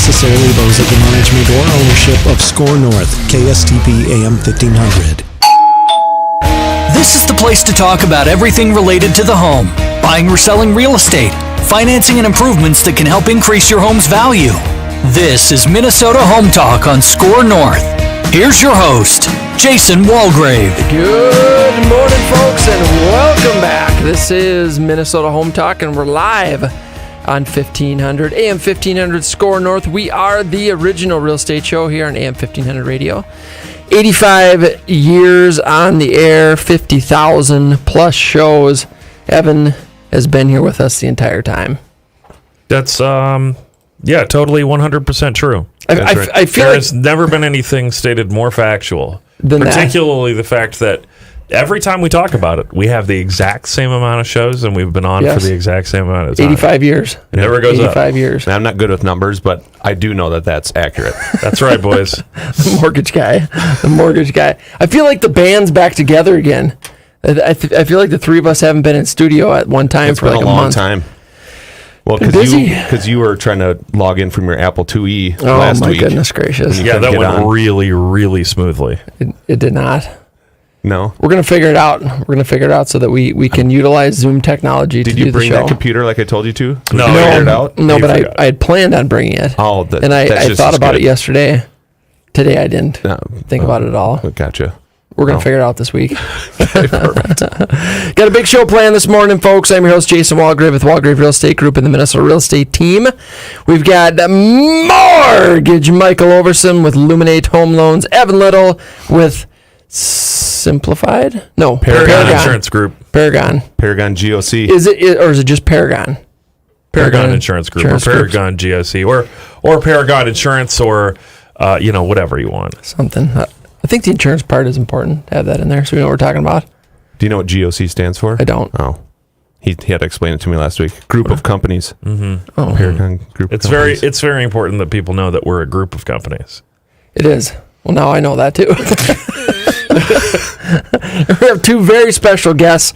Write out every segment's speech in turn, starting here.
necessarily those of the management or ownership of Score North, KSTP AM 1500. This is the place to talk about everything related to the home, buying or selling real estate, financing and improvements that can help increase your home's value. This is Minnesota Home Talk on Score North. Here's your host, Jason Walgrave. Good morning, folks, and welcome back. This is Minnesota Home Talk, and we're live on 1500, AM 1500 Score North. We are the original real estate show here on AM 1500 radio. 85 years on the air, 50,000 plus shows. Evan has been here with us the entire time. That's, totally 100% true. I feel there's never been anything stated more factual. Particularly the fact that every time we talk about it, we have the exact same amount of shows, and we've been on for the exact same amount of time. 85 years. It never goes 85 up. years. I'm not good with numbers, but I do know that that's accurate. That's right, boys. The mortgage guy. I feel like the band's back together again. I feel like the three of us haven't been in studio at one time for like a month. It's been a long time. Well, because you were trying to log in from your Apple IIe last week. Oh, my goodness gracious. Yeah, that went really, really smoothly. It did not. No. We're going to figure it out. We're going to figure it out so that we can utilize Zoom technology to do the show. Did you bring that computer like I told you to? No, figure it out? No, but I had planned on bringing it. Oh, and I thought about it yesterday. Today I didn't think about it at all. Gotcha. We're going to figure it out this week. Okay, perfect. Got a big show planned this morning, folks. I'm your host, Jason Walgrave with Walgrave Real Estate Group and the Minnesota Real Estate Team. We've got Mortgage Michael Overson with Luminate Home Loans, Evan Little with Simplified? No, Paragon Insurance Group. Paragon GOC. Is it just Paragon? Paragon Insurance Group or Paragon GOC or Paragon Insurance or whatever you want. Something. I think the insurance part is important to have that in there so we know what we're talking about. Do you know what GOC stands for? I don't. Oh. He had to explain it to me last week. Group of companies. Mm-hmm. Oh. Paragon Group of companies. It's very important that people know that we're a group of companies. It is. Well, now I know that too. We have two very special guests.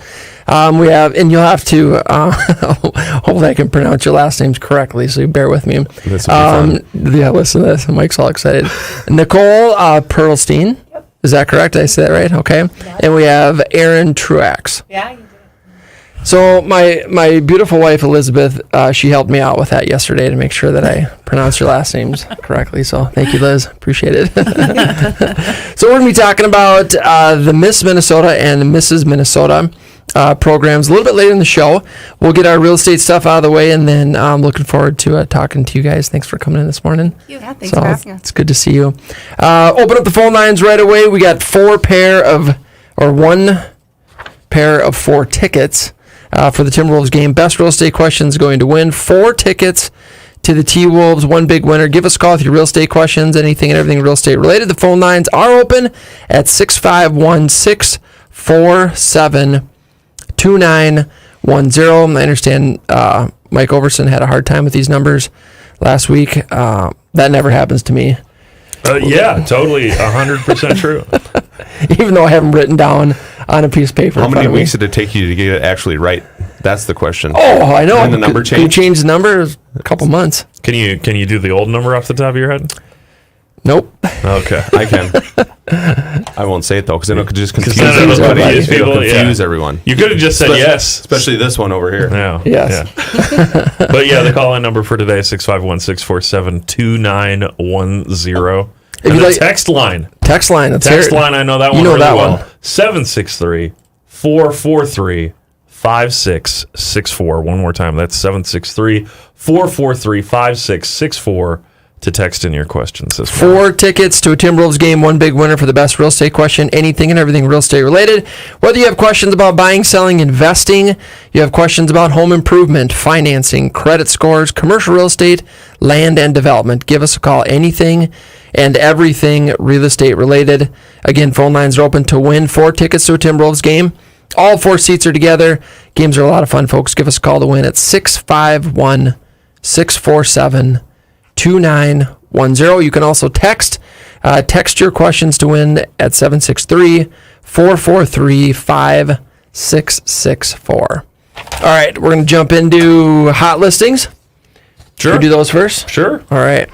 And you'll have to, hopefully I can pronounce your last names correctly, so you bear with me. This will be fun. Yeah, listen to this. Mike's all excited. Nicole Perlstein. Yep. Is that correct? Did I say that right? Okay. Yeah. And we have Erin Truax. Yeah, you did. So my beautiful wife, Elizabeth, she helped me out with that yesterday to make sure that I pronounced your last names correctly. So thank you, Liz. Appreciate it. So we're going to be talking about the Miss Minnesota and Mrs. Minnesota programs a little bit later in the show. We'll get our real estate stuff out of the way, and then I'm looking forward to talking to you guys. Thanks for coming in this morning. Yeah, thanks for having us. It's good to see you. Open up the phone lines right away. We got one pair of 4 tickets for the Timberwolves game. Best real estate questions going to win 4 tickets to the T-Wolves. One big winner. Give us a call with your real estate questions, anything and everything real estate related. The phone lines are open at 651-647-2910. I understand Mike Overson had a hard time with these numbers last week. That never happens to me. Yeah, totally 100% true. Even though I have them written down on a piece of paper. How many weeks did it take you to get it actually right? That's the question. Oh, I know. And the number change? Can you change the number? A couple months. Can you do the old number off the top of your head? Nope. Okay. I can. I won't say it, though, because then it could just confuse everybody. Everyone. You could have just said yes. Especially this one over here. Yeah. Yes. Yeah. But yeah, the call-in number for today is 651-647-2910. And the text line. Text line. Text line, I know that one really well. 763-443-5664. One more time. That's 763-443-5664 to text in your questions this morning. 4 tickets to a Timberwolves game, one big winner for the best real estate question, anything and everything real estate related. Whether you have questions about buying, selling, investing, you have questions about home improvement, financing, credit scores, commercial real estate, land and development, give us a call. Anything and everything real estate related. Again, phone lines are open to win 4 tickets to a Timberwolves game. All 4 seats are together. Games are a lot of fun, folks. Give us a call to win at 651-647-2910. You can also text your questions to win at 763-443-5664. All right, we're going to jump into hot listings. Sure. Should we do those first? Sure. All right.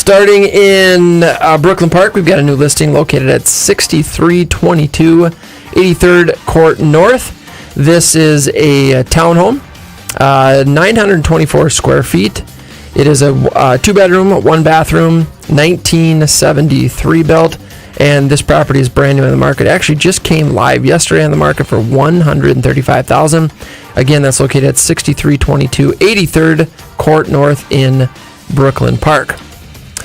Starting in Brooklyn Park, we've got a new listing located at 6322 83rd Court North. This is a townhome, 924 square feet. It is a 2-bedroom, 1-bathroom, 1973 built, and this property is brand new on the market. It actually just came live yesterday on the market for $135,000. Again, that's located at 6322 83rd Court North in Brooklyn Park.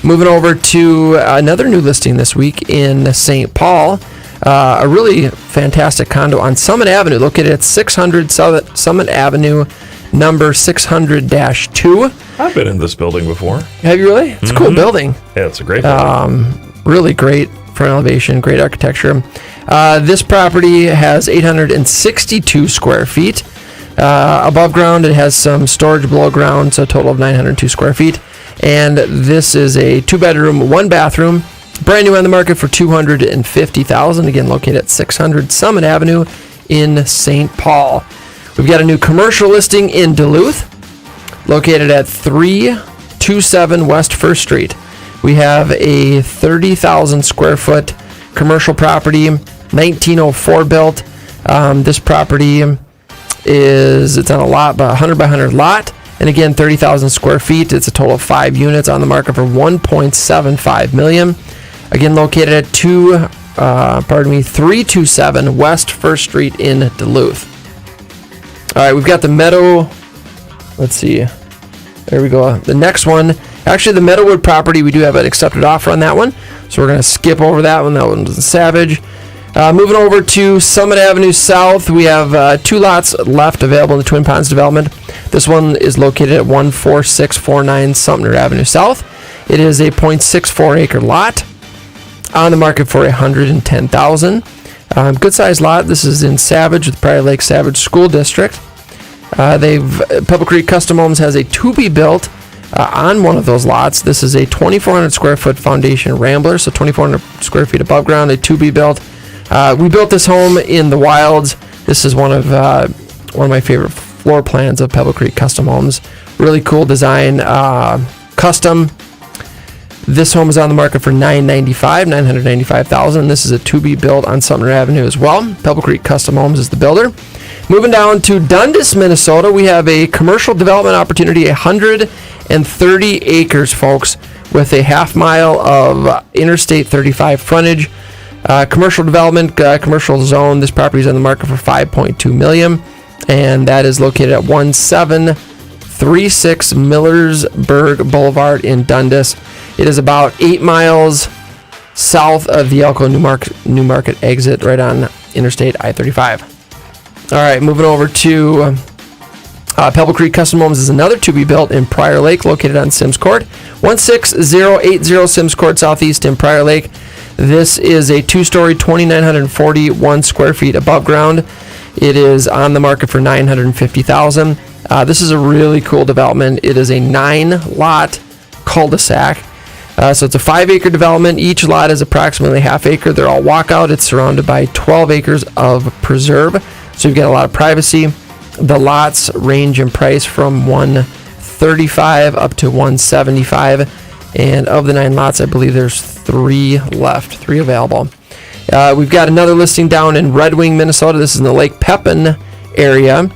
Moving over to another new listing this week in St. Paul. A really fantastic condo on Summit Avenue, located at 600 Summit Avenue, number 600-2. I've been in this building before. Have you really? It's a cool building. Yeah, it's a great building. Really great front elevation, great architecture. This property has 862 square feet. Above ground, it has some storage below ground, so a total of 902 square feet. And this is a 2-bedroom, 1-bathroom. Brand new on the market for $250,000. Again, located at 600 Summit Avenue in St. Paul. We've got a new commercial listing in Duluth, located at 327 West 1st Street. We have a 30,000 square foot commercial property, 1904 built. This property it's on a lot, about 100 by 100 lot. And again, 30,000 square feet. It's a total of 5 units on the market for $1.75 million. Again, located at 327 West 1st Street in Duluth. All right, we've got the Meadow. Let's see. There we go. The next one, actually the Meadowwood property, we do have an accepted offer on that one. So we're going to skip over that one. That one's Savage. Moving over to Summit Avenue South, we have 2 lots left available in the Twin Ponds development. This one is located at 14649 Sumner Avenue South. It is a 0.64 acre lot on the market for $110,000. Good sized lot. This is in Savage with Prior Lake Savage School District. Pebble Creek Custom Homes has a to-be-built on one of those lots. This is a 2,400 square foot foundation Rambler, so 2,400 square feet above ground, a to-be-built. We built this home in the wilds. This is one of my favorite floor plans of Pebble Creek Custom Homes. Really cool design, custom. This home is on the market for $995,000. This is a to-be-built on Sumner Avenue as well. Pebble Creek Custom Homes is the builder. Moving down to Dundas, Minnesota, we have a commercial development opportunity, 130 acres, folks, with a half-mile of Interstate 35 frontage. Commercial development, commercial zone. This property is on the market for $5.2 million, and that is located at 1736 Millersburg Boulevard in Dundas. It is about 8 miles south of the Elko New Market exit, right on Interstate I-35. All right, moving over to Pebble Creek Custom Homes is another to-be-built in Prior Lake, located on Sims Court, 16080 Sims Court Southeast in Prior Lake. This is a 2-story, 2,941 square feet above ground. It is on the market for $950,000. This is a really cool development. It is a 9-lot cul-de-sac. So it's a 5-acre development. Each lot is approximately half acre. They're all walkout. It's surrounded by 12 acres of preserve. So you've got a lot of privacy. The lots range in price from $135 up to $175. And of the 9 lots, I believe there's 3 left, 3 available. We've got another listing down in Red Wing, Minnesota. This is in the Lake Pepin area.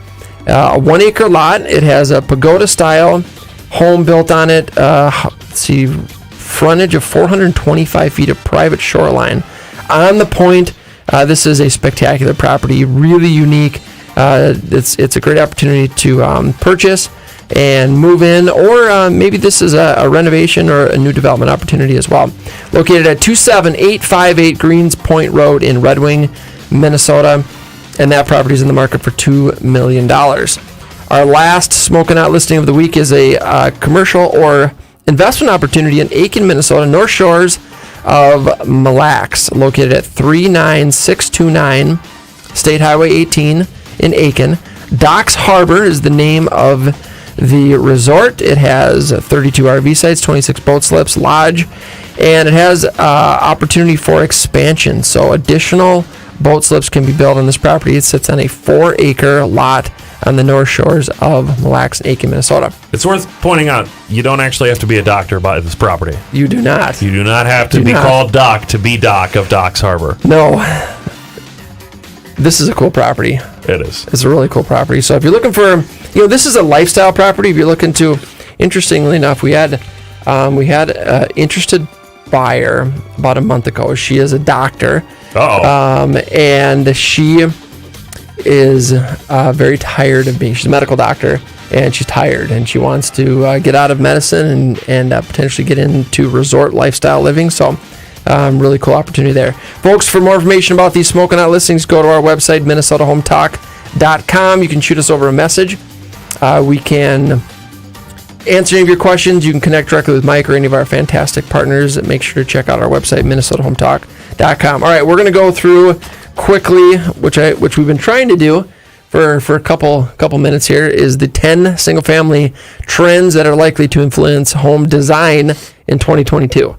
A 1-acre lot. It has a pagoda-style home built on it. Let's see, frontage of 425 feet of private shoreline. On the point, this is a spectacular property, really unique. It's a great opportunity to purchase and move in, or maybe this is a renovation or a new development opportunity as well. Located at 27858 Greens Point Road in Red Wing, Minnesota, and that property is in the market for $2 million. Our last smoking out listing of the week is a commercial or investment opportunity in Aiken, Minnesota, North Shores of Mille Lacs, located at 39629 State Highway 18 in Aiken. Docks Harbor is the name of the resort. It has 32 RV sites, 26 boat slips, lodge, and it has opportunity for expansion. So additional boat slips can be built on this property. It sits on a 4-acre lot on the north shores of Mille Lacs and Aitkin, Minnesota. It's worth pointing out, you don't actually have to be a doctor to buy this property. You do not. You do not have to be called Doc to be Doc of Doc's Harbor. No. This is a cool property. It is. It's a really cool property. So if you're looking for, this is a lifestyle property. If you're looking to, interestingly enough, we had an interested buyer about a month ago. She is a doctor. And she is very tired of being. She's a medical doctor, and she's tired, and she wants to get out of medicine and potentially get into resort lifestyle living. So, really cool opportunity there, folks. For more information about these Smoking Hot listings, go to our website, minnesotahometalk.com. You can shoot us over a message. We can answer any of your questions. You can connect directly with Mike or any of our fantastic partners. Make sure to check out our website, minnesotahometalk.com. All right, we're going to go through quickly, which we've been trying to do for a couple minutes here, is the 10 single-family trends that are likely to influence home design in 2022.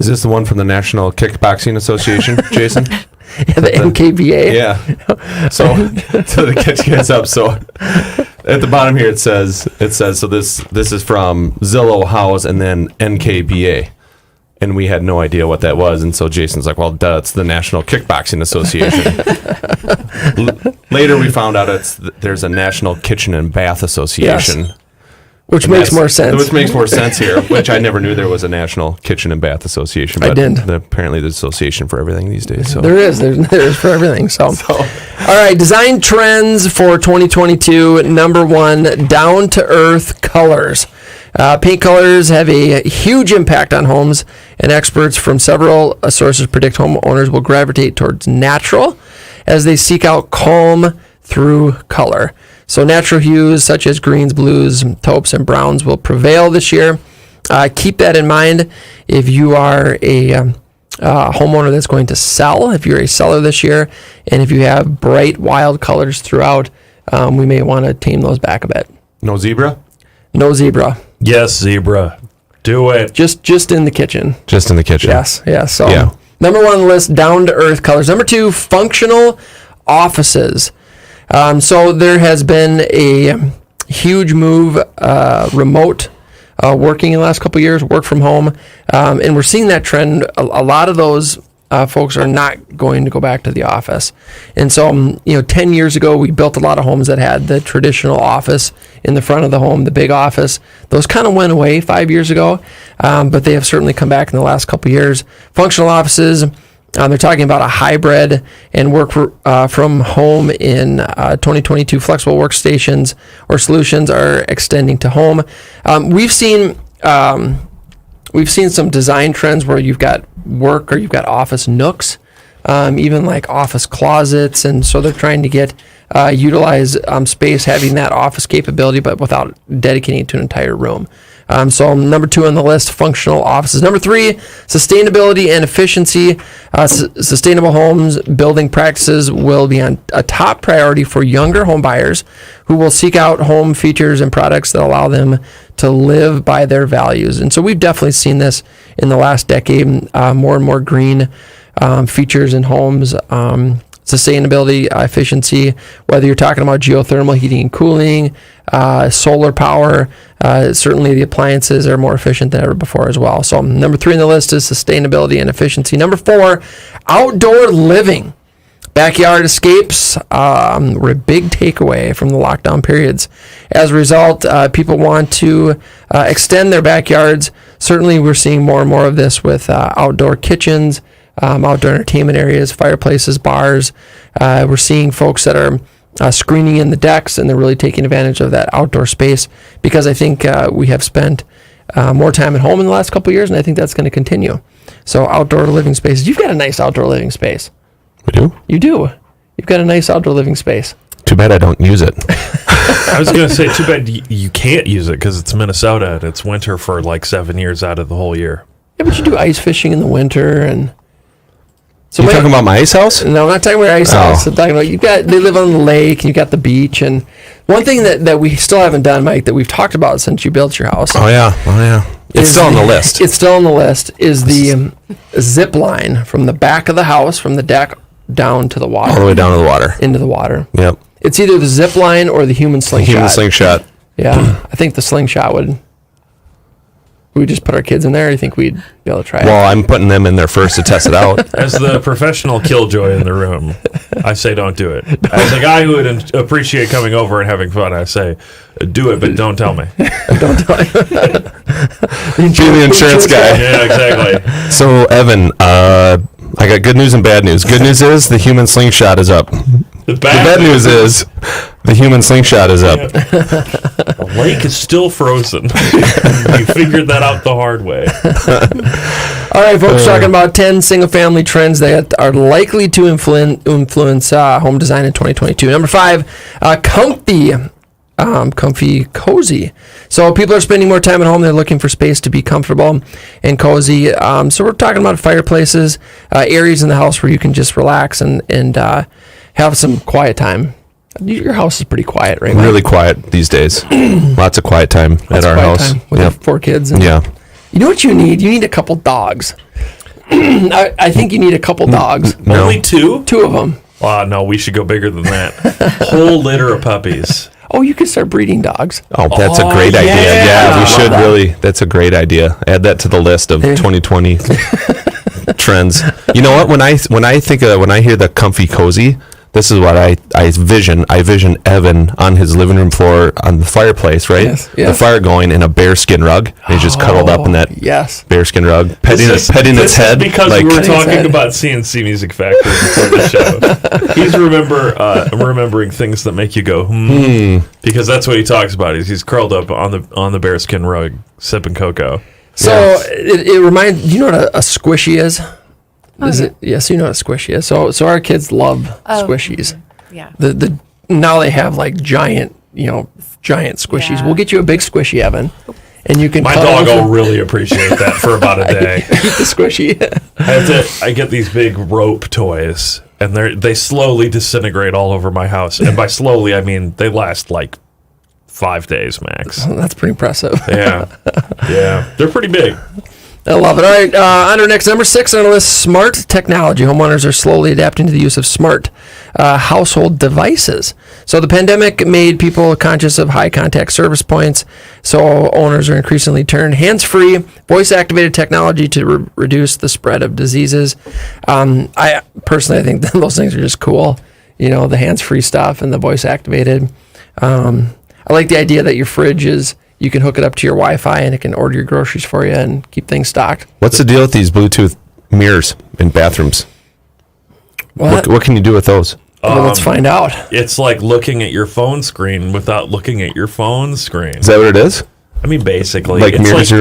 Is this the one from the National Kickboxing Association, Jason? Yeah, the NKBA. Yeah. So to catch you guys up, so at the bottom here it says so this is from Zillow House and then NKBA. And we had no idea what that was, and so Jason's like, well, duh, it's the National Kickboxing Association. Later we found out there's a National Kitchen and Bath Association. Yes. Which makes more sense. Which makes more sense here, which I never knew there was a National Kitchen and Bath Association. But I didn't. Apparently there's an association for everything these days. So. There is for everything. So. All right, design trends for 2022. Number 1, down-to-earth colors. Paint colors have a huge impact on homes, and experts from several sources predict homeowners will gravitate towards natural as they seek out calm through color. So natural hues such as greens, blues, taupes, and browns will prevail this year. Keep that in mind if you are a homeowner that's going to sell, if you're a seller this year, and if you have bright, wild colors throughout, we may want to tame those back a bit. No zebra? No zebra. Yes, zebra. Do it. Just in the kitchen. Just in the kitchen. Yes. So number 1 on the list, down-to-earth colors. Number 2, functional offices. So there has been a huge move, remote working in the last couple of years, work from home, and we're seeing that trend. A lot of those folks are not going to go back to the office. And so, 10 years ago, we built a lot of homes that had the traditional office in the front of the home, the big office. Those kind of went away 5 years ago, but they have certainly come back in the last couple of years. Functional offices, they're talking about a hybrid and work from home in 2022. Flexible workstations or solutions are extending to home. We've seen some design trends where you've got work or you've got office nooks, even like office closets, and so they're trying to utilize space having that office capability, but without dedicating it to an entire room. So number 2 on the list, functional offices. Number 3, sustainability and efficiency. Sustainable homes building practices will be a top priority for younger home buyers who will seek out home features and products that allow them to live by their values. And so we've definitely seen this in the last decade, more and more green features in homes. Sustainability, efficiency, whether you're talking about geothermal heating and cooling, solar power, certainly the appliances are more efficient than ever before as well. So number 3 on the list is sustainability and efficiency. Number 4, outdoor living. Backyard escapes were a big takeaway from the lockdown periods. As a result, people want to extend their backyards. Certainly we're seeing more and more of this with outdoor kitchens, outdoor entertainment areas, fireplaces, bars. We're seeing folks that are screening in the decks, and they're really taking advantage of that outdoor space because I think we have spent more time at home in the last couple of years, and I think that's going to continue. So outdoor living spaces. You've got a nice outdoor living space. We do? You do. You've got a nice outdoor living space. Too bad I don't use it. I was going to say, too bad you can't use it because it's Minnesota and it's winter for like 7 years out of the whole year. Yeah, but you do ice fishing in the winter and... So you're talking about my ice house? No, I'm not talking about your ice house. I'm talking about they live on the lake and you got the beach. And one thing that we still haven't done, Mike, that we've talked about since you built your house. Oh yeah. It's still on the list. It's still on the list. Is the zip line from the back of the house, from the deck down to the water. All the way down to the water. Into the water. Yep. It's either the zip line or the human slingshot. Human slingshot. Yeah, I think the slingshot would. We just put our kids in there. I think we'd be able to try it. Well, I'm putting them in there first to test it out. As the professional killjoy in the room, I say don't do it. As a guy who would appreciate coming over and having fun, I say do it, but don't tell me. Don't tell me. Be the insurance guy. Yeah, exactly. So, Evan, I got good news and bad news. Good news is the human slingshot is up. The bad news is the human slingshot is up. The lake is still frozen. You figured that out the hard way. All right, folks, talking about 10 single-family trends that are likely to influence home design in 2022. Number 5, comfy, cozy. So people are spending more time at home. They're looking for space to be comfortable and cozy. So we're talking about fireplaces, areas in the house where you can just relax and have some quiet time. Your house is pretty quiet, right? Really quiet these days. Lots of quiet time at our house. With the 4 kids. Yeah. You know what you need? You need a couple dogs. I think you need a couple dogs. No. Only 2? 2 of them. No, we should go bigger than that. Whole litter of puppies. Oh, you could start breeding dogs. Oh, that's a great idea. Yeah, we should that. really. That's a great idea. Add that to the list of 2020 trends. You know what? When I hear the comfy cozy, this is what I vision. I vision Evan on his living room floor on the fireplace, right? Yes. The fire going in a bearskin rug. He's just cuddled up in that bearskin rug, petting its head. Because we were talking about CNC Music Factory before the show. He's remembering things that make you go, because that's what he talks about. He's curled up on the bearskin rug, sipping cocoa. So it reminds. Do you know what a squishy is? Yes, you know what a squishy is. So our kids love squishies. Yeah. The now they have like giant squishies. Yeah. We'll get you a big squishy, Evan, and you can. My dog will really appreciate that for about a day. Eat the squishy. I get these big rope toys, and they slowly disintegrate all over my house. And by slowly, I mean they last like 5 days max. That's pretty impressive. Yeah, they're pretty big. I love it. All right, on our next number 6 on our list, smart technology. Homeowners are slowly adapting to the use of smart household devices. So the pandemic made people conscious of high contact service points. So owners are increasingly turned hands-free, voice-activated technology to reduce the spread of diseases. I think those things are just cool. You know, the hands-free stuff and the voice-activated. I like the idea that your fridge is. You can hook it up to your Wi-Fi and it can order your groceries for you and keep things stocked. What's the deal with these Bluetooth mirrors in bathrooms? What can you do with those? Well, let's find out. It's like looking at your phone screen without looking at your phone screen. Is that what it is? I mean, basically. Like mirrors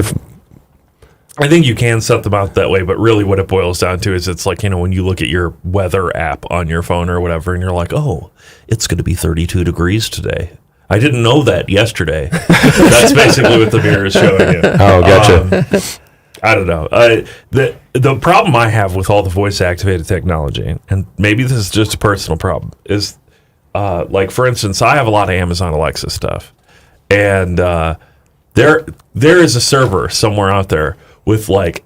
I think you can set them out that way, but really what it boils down to is it's like, when you look at your weather app on your phone or whatever, and you're like, oh, it's going to be 32 degrees today. I didn't know that yesterday. That's basically what the mirror is showing you. Oh, gotcha. I don't know. The problem I have with all the voice-activated technology, and maybe this is just a personal problem, is like, for instance, I have a lot of Amazon Alexa stuff, and there is a server somewhere out there with like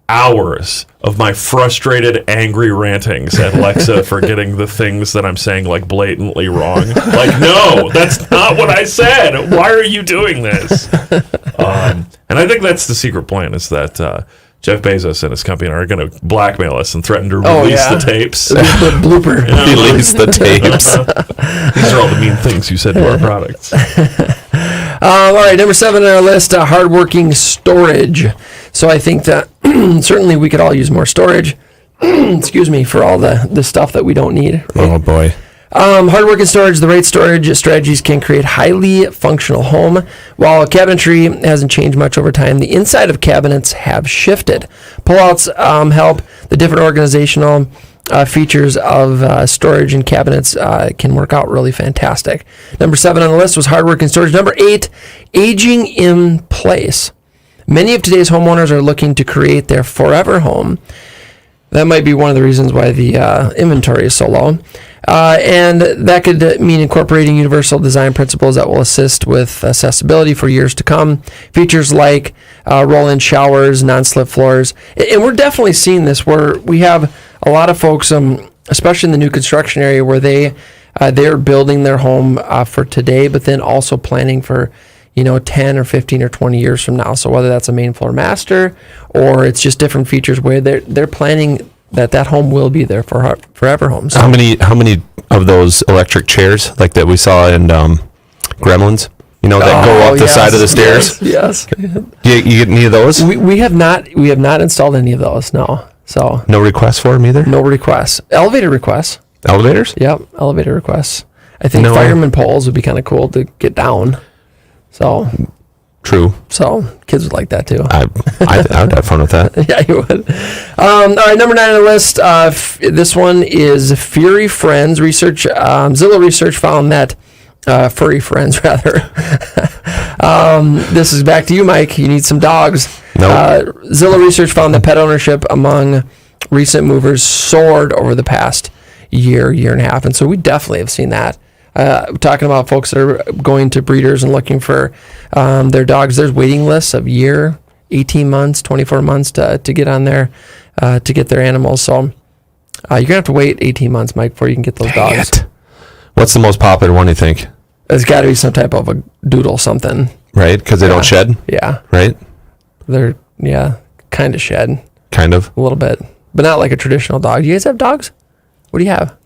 hours of my frustrated, angry rantings at Alexa for getting the things that I'm saying like blatantly wrong. Like, no, that's not what I said. Why are you doing this? And I think that's the secret plan, is that Jeff Bezos and his company are going to blackmail us and threaten to release the tapes. The blooper. Release the tapes. These are all the mean things you said to our products. All right, number 7 on our list, hardworking storage. So I think that certainly we could all use more storage. Excuse me, for all the stuff that we don't need. Right? Oh, boy. Hardworking storage, the right storage strategies can create highly functional home. While cabinetry hasn't changed much over time, the inside of cabinets have shifted. Pullouts help. The different organizational features of storage and cabinets can work out really fantastic. Number 7 on the list was hardworking storage. Number 8, aging in place. Many of today's homeowners are looking to create their forever home. That might be one of the reasons why the inventory is so low. And that could mean incorporating universal design principles that will assist with accessibility for years to come. Features like roll-in showers, non-slip floors. And we're definitely seeing this where we have a lot of folks, especially in the new construction area, where they they're building their home for today, but then also planning for 10 or 15 or 20 years from now. So whether that's a main floor master or it's just different features where they're planning that home will be there for forever homes. How many of those electric chairs like that we saw in Gremlins? That go up the side of the stairs. Yes. You get any of those? We have not installed any of those. No. So no requests for them either. No requests. Elevator requests. Elevators? Yep. Elevator requests. I think fireman poles would be kind of cool to get down. So. True. So kids would like that too. I would have fun with that. Yeah, you would. All right, number 9 on the list. This one is Furry Friends research. Zillow research found that furry friends rather. This is back to you, Mike. You need some dogs. Nope. Zillow research found that pet ownership among recent movers soared over the past year and a half, and so we definitely have seen that. Talking about folks that are going to breeders and looking for their dogs. There's waiting lists of year, 18 months, 24 months to get on there to get their animals. So you're going to have to wait 18 months, Mike, before you can get those dogs. It. What's the most popular one, you think? It's got to be some type of a doodle something. Right? Because they don't shed? Yeah. Right? They're, kind of shed. Kind of? A little bit. But not like a traditional dog. Do you guys have dogs? What do you have?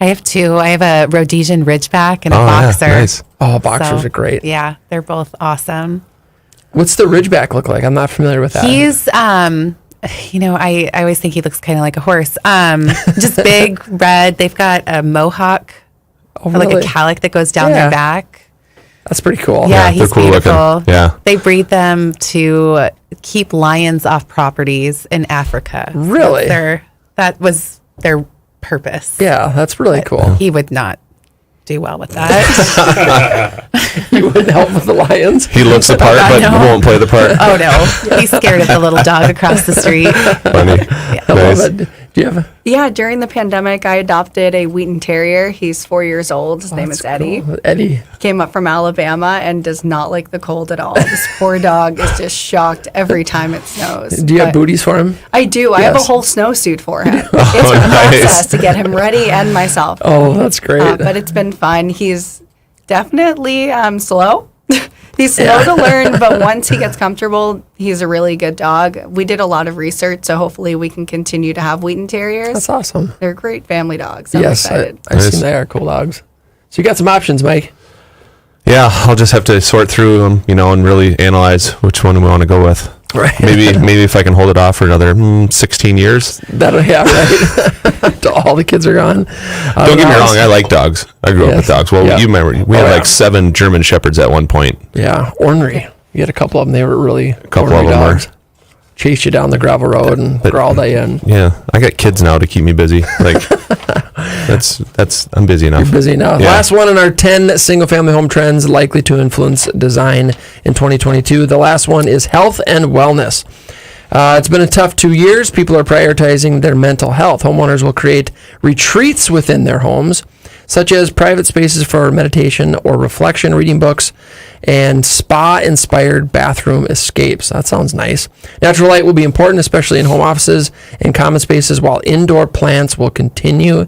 I have 2. I have a Rhodesian Ridgeback and a Boxer. Yeah, nice. Oh, Boxers are great. Yeah, they're both awesome. What's the Ridgeback look like? I'm not familiar with that. He's, I always think he looks kind of like a horse. Just big, red. They've got a mohawk, like a cowlick that goes down their back. That's pretty cool. Yeah, he's cool beautiful. Looking. Yeah. They breed them to keep lions off properties in Africa. Really? That was their purpose. Yeah, that's really cool. He would not do well with that. You wouldn't help with the lions. He looks the part, but won't play the part. Oh no, he's scared of the little dog across the street. Funny. Yeah. I Nice. love it. Do you have Yeah, during the pandemic, I adopted a Wheaton Terrier. He's 4 years old. His name is Eddie. cool. Eddie. Came up from Alabama and does not like the cold at all. This poor dog is just shocked every time it snows. Do you have But booties for him? I do. I have a Yes. whole snowsuit for him. It's a nice. process to get him ready and myself. Oh, that's great. But it's been fun. He's definitely slow. He's slow to learn, but once he gets comfortable, he's a really good dog. We did a lot of research, so hopefully we can continue to have Wheaton Terriers. That's awesome. They're great family dogs. I'm Yes, excited. I've Nice. seen they are cool dogs. So you got some options, Mike. Yeah, I'll just have to sort through them, and really analyze which one we want to go with. Right. Maybe if I can hold it off for another 16 years. That'll right. Till all the kids are gone. Don't get me wrong, I like dogs. I grew up with dogs. Well, Yeah. you remember, we had like 7 German Shepherds at one point. Yeah, ornery. You had a couple of them. They were really couple ornery of them were. dogs. Chased you down the gravel road and growled at you. And Yeah, I got kids now to keep me busy. Like, I'm busy enough. you're busy enough. Yeah. Last one in our 10 single-family home trends likely to influence design in 2022. The last one is health and wellness. It's been a tough 2 years. People are prioritizing their mental health. Homeowners will create retreats within their homes, such as private spaces for meditation or reflection, reading books, and spa-inspired bathroom escapes. That sounds nice. Natural light will be important, especially in home offices and common spaces, while indoor plants will continue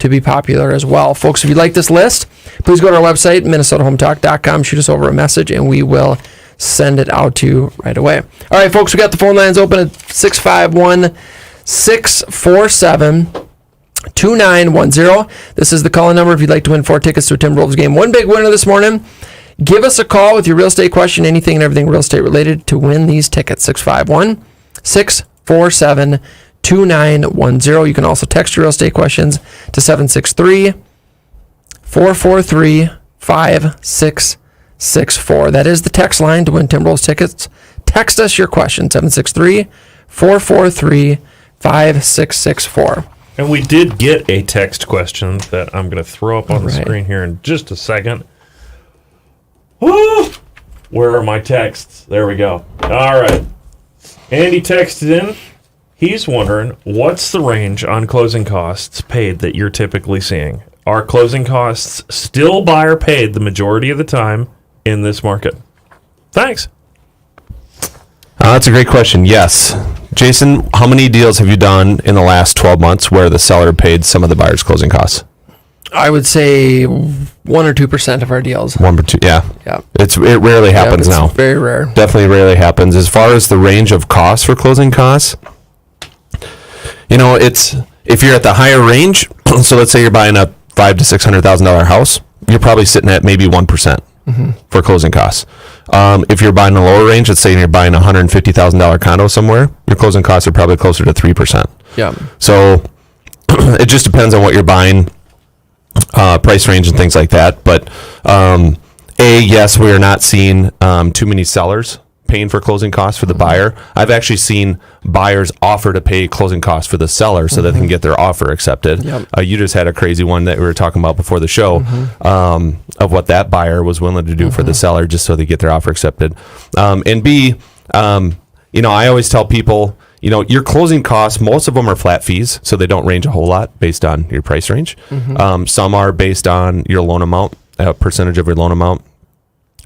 to be popular as well. Folks, if you like this list, please go to our website, minnesotahometalk.com, shoot us over a message, and we will send it out to you right away. All right, folks, we got the phone lines open at 651-647-2910. This is the call-in number if you'd like to win 4 tickets to a Timberwolves game. One big winner this morning. Give us a call with your real estate question, anything and everything real estate related, to win these tickets. 651-647-2910. You can also text your real estate questions to 763-443-5664. That is the text line to win Timberwolves tickets. Text us your question, 763-443-5664. And we did get a text question that I'm going to throw up on the screen here in just a second. Woo! Where are my texts? There we go. All right. Andy texted in. He's wondering, what's the range on closing costs paid that you're typically seeing? Are closing costs still buyer paid the majority of the time in this market? Thanks. That's a great question. Yes. Jason, how many deals have you done in the last 12 months where the seller paid some of the buyer's closing costs? I would say 1 or 2% of our deals. 1 or 2, yeah. Yeah. It rarely happens it's now. Very rare. Definitely rarely happens. As far as the range of costs for closing costs, it's if you're at the higher range. So let's say you're buying a $500,000 to $600,000 house, you're probably sitting at maybe 1% for closing costs. If you're buying a lower range, let's say you're buying a $150,000 condo somewhere, your closing costs are probably closer to 3%. Yeah. So it just depends on what you're buying, price range and things like that. But yes, we are not seeing too many sellers paying for closing costs for the buyer. I've actually seen buyers offer to pay closing costs for the seller so that they can get their offer accepted. Yep. You just had a crazy one that we were talking about before the show of what that buyer was willing to do for the seller just so they get their offer accepted. And B, I always tell people, your closing costs, most of them are flat fees, so they don't range a whole lot based on your price range. Some are based on your loan amount, a percentage of your loan amount.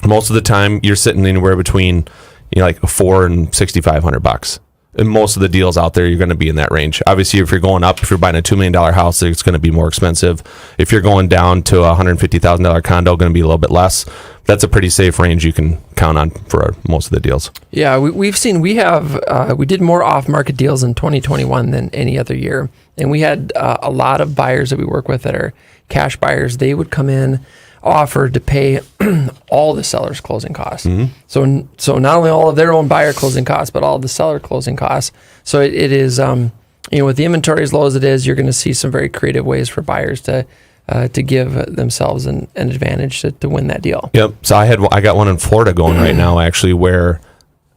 Most of the time, you're sitting anywhere between like $400 and $6,500. And most of the deals out there, you're going to be in that range. Obviously, if you're going up, if you're buying a $2 million house, it's going to be more expensive. If you're going down to a $150,000 condo, going to be a little bit less. That's a pretty safe range you can count on for most of the deals. Yeah, we did more off-market deals in 2021 than any other year. And we had a lot of buyers that we work with that are cash buyers. They would come in, offer to pay all the seller's closing costs. So not only all of their own buyer closing costs, but all of the seller closing costs. So it is, with the inventory as low as it is, you're going to see some very creative ways for buyers to give themselves an advantage to win that deal. Yep. So I got one in Florida going right now, actually, where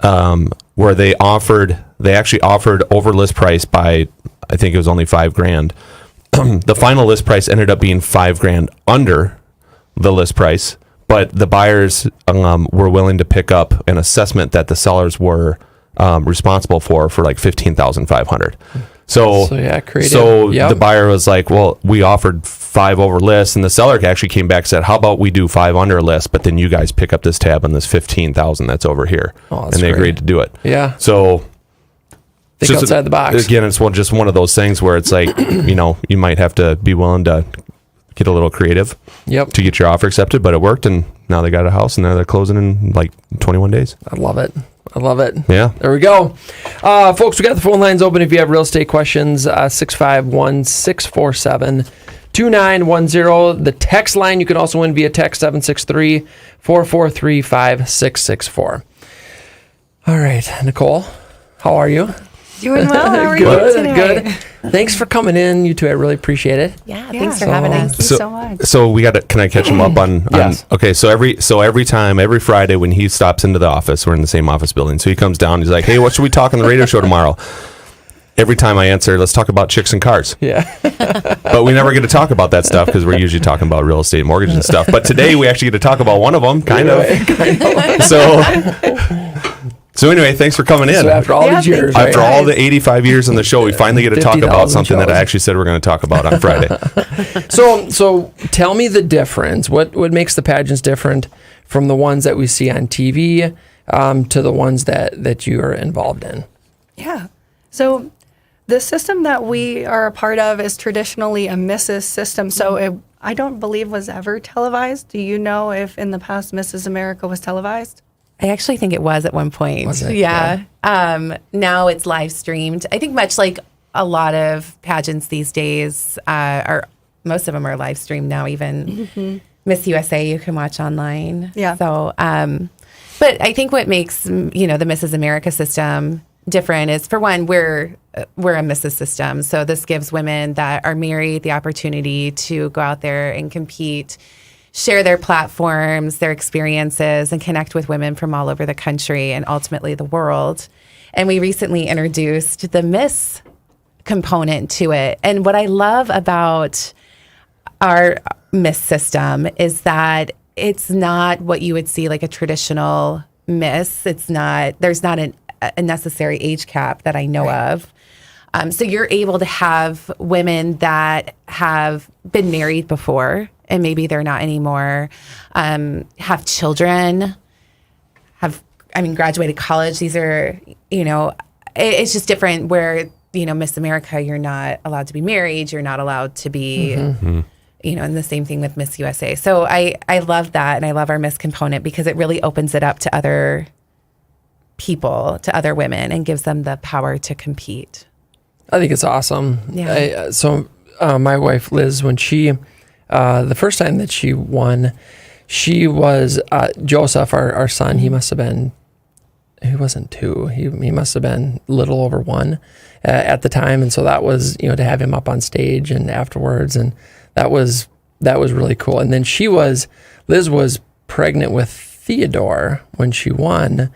they actually offered over list price by, I think it was only $5,000. The final list price ended up being $5,000 under the list price, but the buyers were willing to pick up an assessment that the sellers were responsible for like $15,500. So yeah, creative. So the buyer was like, "Well, we offered 5 over list," and the seller actually came back and said, "How about we do 5 under list, but then you guys pick up this tab on this $15,000 that's over here," and they agreed to do it. Yeah. So. Think outside the box. Again, it's just one of those things where it's like, you might have to be willing to get a little creative to get your offer accepted, but it worked, and now they got a house, and now they're closing in like 21 days. I love it. Yeah. There we go. Folks, we got the phone lines open if you have real estate questions, 651-647-2910. The text line, you can also win via text 763-443-5664. All right, Nicole, how are you? Doing well. How are you today? Good. Thanks for coming in, you two. I really appreciate it. Yeah, thanks for having us. Thank you so much. So we got to. Can I catch him up on? Yes. Okay. So every Friday when he stops into the office, we're in the same office building. So he comes down. He's like, "Hey, what should we talk on the radio show tomorrow?" Every time I answer, "Let's talk about chicks and cars." Yeah. But we never get to talk about that stuff because we're usually talking about real estate, mortgage, and stuff. But today we actually get to talk about one of them, kind of. So anyway, thanks for coming in. So after all these years, after all the 85 years on the show, we finally get to talk about something that I actually said we're going to talk about on Friday. So tell me the difference. What makes the pageants different from the ones that we see on TV to the ones that you are involved in? Yeah. So the system that we are a part of is traditionally a Mrs. system. So I don't believe was ever televised. Do you know if in the past Mrs. America was televised? I actually think it was at one point. Was it? Yeah. Now it's live streamed. I think much like a lot of pageants these days, most of them are live streamed now. Even Miss USA, you can watch online. Yeah. So, but I think what makes the Mrs. America system different is, for one, we're a Mrs. system. So this gives women that are married the opportunity to go out there and compete, share their platforms, their experiences, and connect with women from all over the country and ultimately the world. And we recently introduced the Miss component to it. And what I love about our Miss system is that it's not what you would see like a traditional Miss. There's not a necessary age cap that I know of. So you're able to have women that have been married before, and maybe they're not anymore, have children, graduated college. These are, it's just different where, Miss America, you're not allowed to be married. You're not allowed to be, and the same thing with Miss USA. So I love that, and I love our Miss component because it really opens it up to other people, to other women, and gives them the power to compete. I think it's awesome. Yeah. My wife Liz, when she the first time that she won, she was Joseph, our son. He must have been. He wasn't 2. He must have been a little over 1 at the time, and so that was to have him up on stage and afterwards, and that was really cool. And then Liz was pregnant with Theodore when she won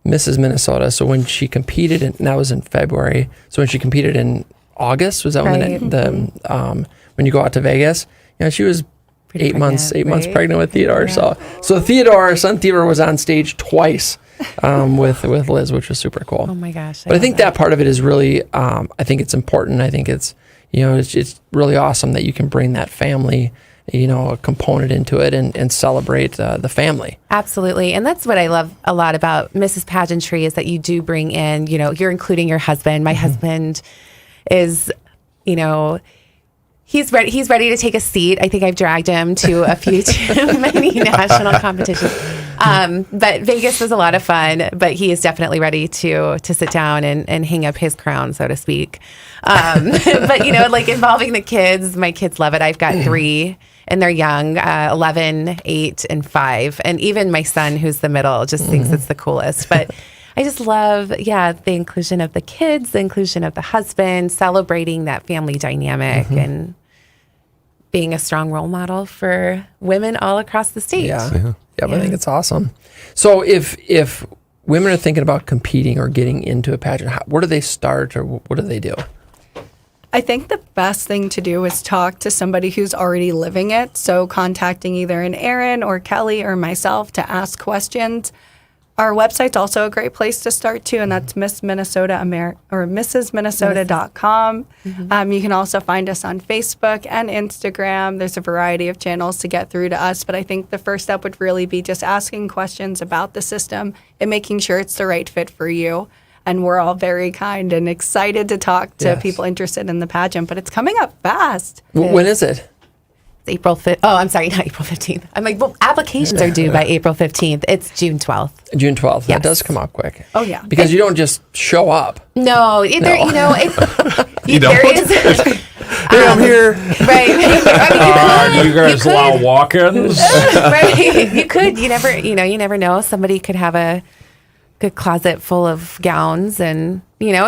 Mrs. Minnesota. So when she competed, and that was in February. So when she competed in August, was that when you go out to Vegas? She was Pretty 8 months pregnant with Theodore. Yeah. So Theodore, our son Theodore, was on stage twice with Liz, which was super cool. Oh my gosh! But I think that part of it is really, I think it's important. I think it's, it's really awesome that you can bring that family, a component into it and celebrate the family. Absolutely. And that's what I love a lot about Mrs. Pageantry is that you do bring in, you're including your husband. My husband is, he's ready to take a seat. I think I've dragged him to a few too many national competitions. But Vegas was a lot of fun, but he is definitely ready to sit down and hang up his crown, so to speak. But, like involving the kids, my kids love it. I've got 3 and they're young, 11, 8, and 5. And even my son, who's the middle, just thinks it's the coolest. But I just love, the inclusion of the kids, the inclusion of the husband, celebrating that family dynamic and being a strong role model for women all across the state. Yeah, I think it's awesome. So if women are thinking about competing or getting into a pageant, where do they start or what do they do? I think the best thing to do is talk to somebody who's already living it. So contacting either an Erin or Kelly or myself to ask questions. Our website's also a great place to start too, and that's Miss Minnesota or MrsMinnesota.com. You can also find us on Facebook and Instagram. There's a variety of channels to get through to us, but I think the first step would really be just asking questions about the system and making sure it's the right fit for you. And we're all very kind and excited to talk to people interested in the pageant, but it's coming up fast. When is it? April 5th. Oh, I'm sorry, not April 15th. I'm like, well, applications are due by April 15th. It's June 12th. June 12th. Yes. That does come up quick. Oh, yeah. Because you don't just show up. No, there, there is. Hey, I'm here. Right. Do you guys allow walk-ins? Right. You could. You never know. Somebody could have a good closet full of gowns and,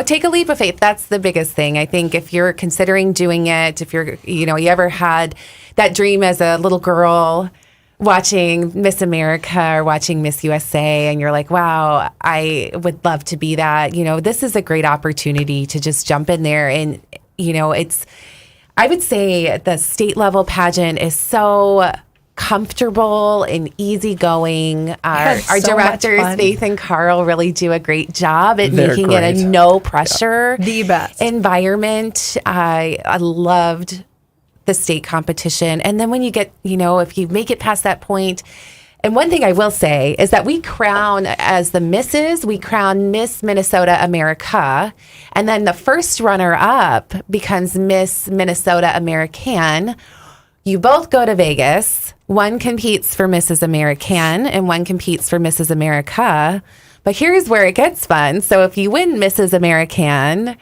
take a leap of faith. That's the biggest thing. I think if you're considering doing it, if you're, you ever had that dream as a little girl watching Miss America or watching Miss USA and you're like, wow, I would love to be that, this is a great opportunity to just jump in there. And, I would say the state level pageant is so comfortable and easygoing. Our directors, Faith and Carl, really do a great job at making it a no pressure the best environment. I loved the state competition. And then when you get, if you make it past that point, and one thing I will say is that we crown as the misses, we crown Miss Minnesota America. And then the first runner up becomes Miss Minnesota American. You both go to Vegas. One competes for Mrs. American and one competes for Mrs. America. But here's where it gets fun. So if you win Mrs. American,